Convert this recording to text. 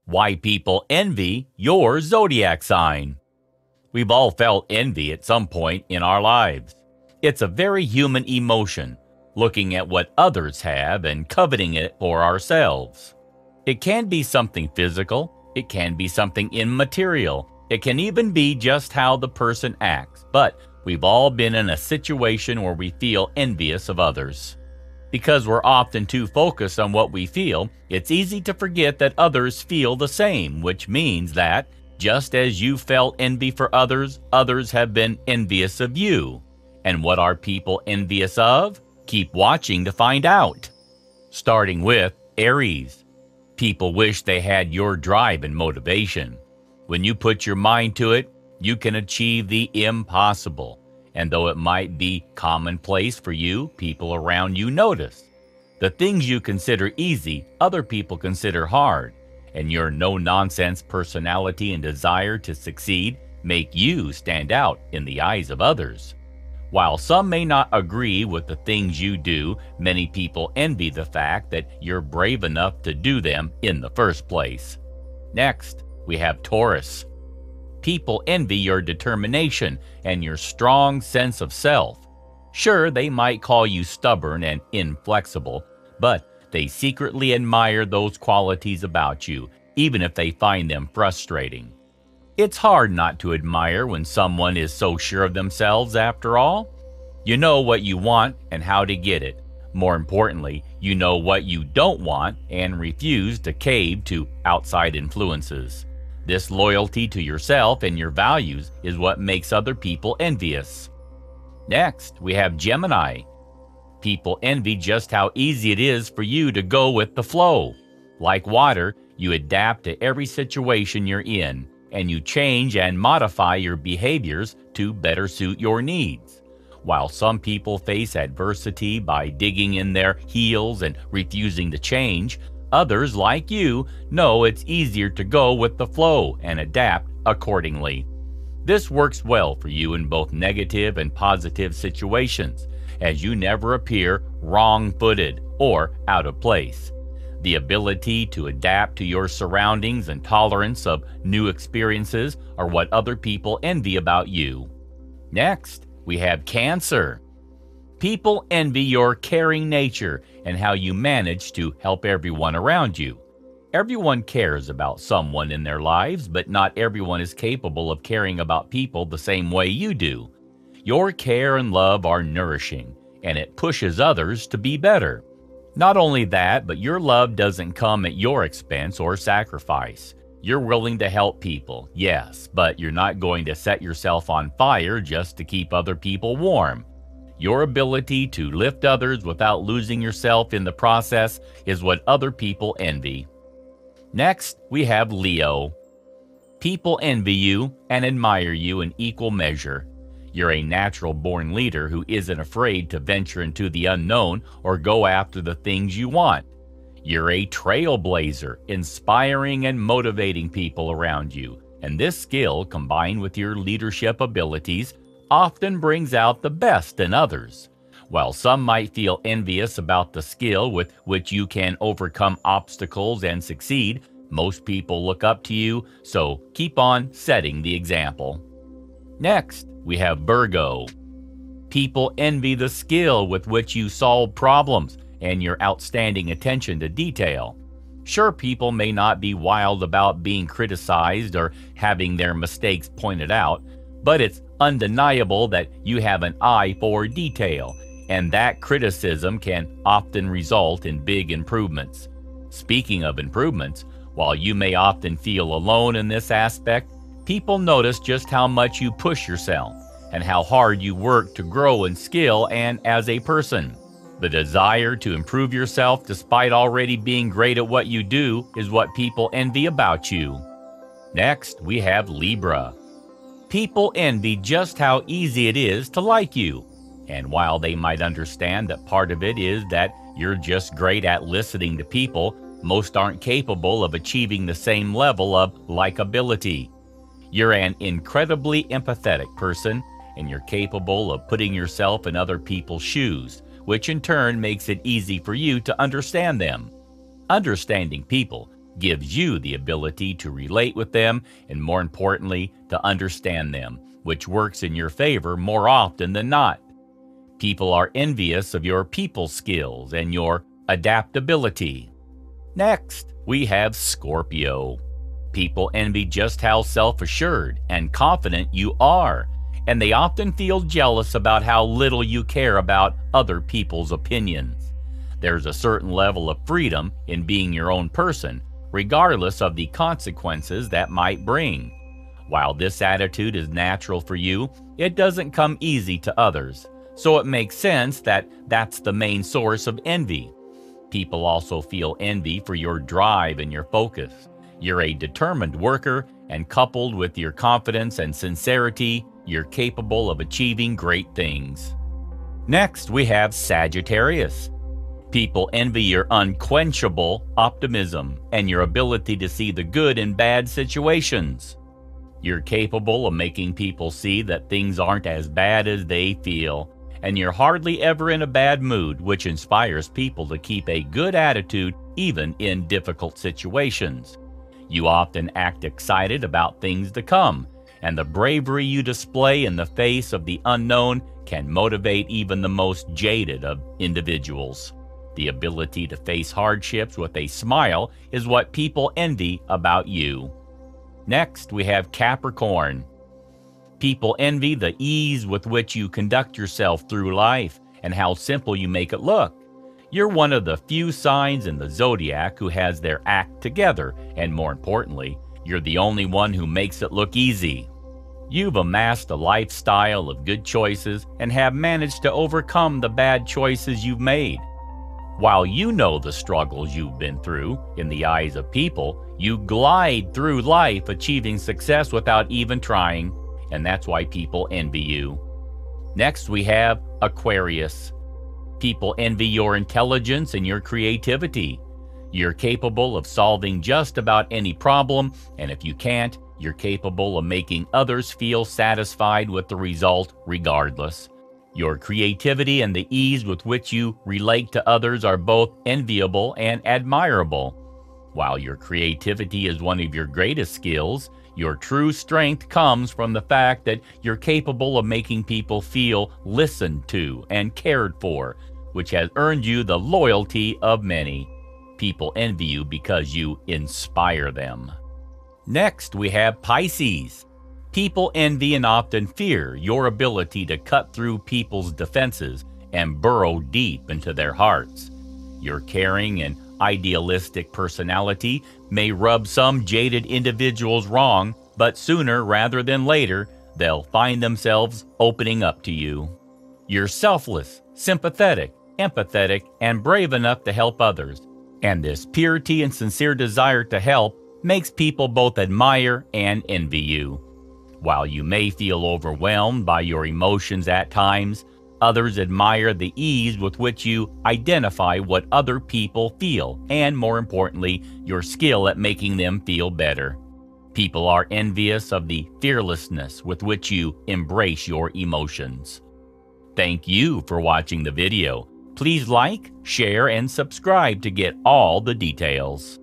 Why people envy your zodiac sign. We've all felt envy at some point in our lives. It's a very human emotion, looking at what others have and coveting it for ourselves. It can be something physical, it can be something immaterial, it can even be just how the person acts, but we've all been in a situation where we feel envious of others. Because we're often too focused on what we feel, it's easy to forget that others feel the same, which means that, just as you felt envy for others, others have been envious of you. And what are people envious of? Keep watching to find out. Starting with ARIES. People wish they had your drive and motivation. When you put your mind to it, you can achieve the impossible. And though it might be commonplace for you, people around you notice. The things you consider easy, other people consider hard. And your no-nonsense personality and desire to succeed make you stand out in the eyes of others. While some may not agree with the things you do, many people envy the fact that you're brave enough to do them in the first place. Next, we have Taurus. People envy your determination and your strong sense of self. Sure, they might call you stubborn and inflexible, but they secretly admire those qualities about you, even if they find them frustrating. It's hard not to admire when someone is so sure of themselves after all. You know what you want and how to get it. More importantly, you know what you don't want and refuse to cave to outside influences. This loyalty to yourself and your values is what makes other people envious. Next, we have Gemini. People envy just how easy it is for you to go with the flow. Like water, you adapt to every situation you're in, and you change and modify your behaviors to better suit your needs. While some people face adversity by digging in their heels and refusing to change, others, like you, know it's easier to go with the flow and adapt accordingly. This works well for you in both negative and positive situations, as you never appear wrong-footed or out of place. The ability to adapt to your surroundings and tolerance of new experiences are what other people envy about you. Next, we have Cancer. People envy your caring nature and how you manage to help everyone around you. Everyone cares about someone in their lives, but not everyone is capable of caring about people the same way you do. Your care and love are nourishing, and it pushes others to be better. Not only that, but your love doesn't come at your expense or sacrifice. You're willing to help people, yes, but you're not going to set yourself on fire just to keep other people warm. Your ability to lift others without losing yourself in the process is what other people envy. Next, we have Leo. People envy you and admire you in equal measure. You're a natural-born leader who isn't afraid to venture into the unknown or go after the things you want. You're a trailblazer, inspiring and motivating people around you, and this skill, combined with your leadership abilities, often brings out the best in others. While some might feel envious about the skill with which you can overcome obstacles and succeed, most people look up to you, so keep on setting the example. Next, we have Virgo. People envy the skill with which you solve problems and your outstanding attention to detail. Sure, people may not be wild about being criticized or having their mistakes pointed out, but it's undeniable that you have an eye for detail, and that criticism can often result in big improvements. Speaking of improvements, while you may often feel alone in this aspect, people notice just how much you push yourself and how hard you work to grow in skill and as a person. The desire to improve yourself despite already being great at what you do is what people envy about you. Next, we have Libra. People envy just how easy it is to like you. And while they might understand that part of it is that you're just great at listening to people, most aren't capable of achieving the same level of likability. You're an incredibly empathetic person, and you're capable of putting yourself in other people's shoes, which in turn makes it easy for you to understand them. Understanding people gives you the ability to relate with them and, more importantly, to understand them, which works in your favor more often than not. People are envious of your people skills and your adaptability. Next, we have Scorpio. People envy just how self-assured and confident you are, and they often feel jealous about how little you care about other people's opinions. There's a certain level of freedom in being your own person, regardless of the consequences that might bring. While this attitude is natural for you, it doesn't come easy to others, so it makes sense that that's the main source of envy. People also feel envy for your drive and your focus. You're a determined worker, and coupled with your confidence and sincerity, you're capable of achieving great things. Next, we have Sagittarius. People envy your unquenchable optimism and your ability to see the good in bad situations. You're capable of making people see that things aren't as bad as they feel, and you're hardly ever in a bad mood, which inspires people to keep a good attitude even in difficult situations. You often act excited about things to come, and the bravery you display in the face of the unknown can motivate even the most jaded of individuals. The ability to face hardships with a smile is what people envy about you. Next, we have Capricorn. People envy the ease with which you conduct yourself through life and how simple you make it look. You're one of the few signs in the Zodiac who has their act together, and more importantly, you're the only one who makes it look easy. You've amassed a lifestyle of good choices and have managed to overcome the bad choices you've made. While you know the struggles you've been through, in the eyes of people, you glide through life achieving success without even trying, and that's why people envy you. Next, we have Aquarius. People envy your intelligence and your creativity. You're capable of solving just about any problem, and if you can't, you're capable of making others feel satisfied with the result regardless. Your creativity and the ease with which you relate to others are both enviable and admirable. While your creativity is one of your greatest skills, your true strength comes from the fact that you're capable of making people feel listened to and cared for, which has earned you the loyalty of many. People envy you because you inspire them. Next, we have Pisces. People envy and often fear your ability to cut through people's defenses and burrow deep into their hearts. Your caring and idealistic personality may rub some jaded individuals wrong, but sooner rather than later, they'll find themselves opening up to you. You're selfless, sympathetic, empathetic, and brave enough to help others, and this purity and sincere desire to help makes people both admire and envy you. While you may feel overwhelmed by your emotions at times, others admire the ease with which you identify what other people feel, and more importantly, your skill at making them feel better. People are envious of the fearlessness with which you embrace your emotions. Thank you for watching the video. Please like, share, and subscribe to get all the details.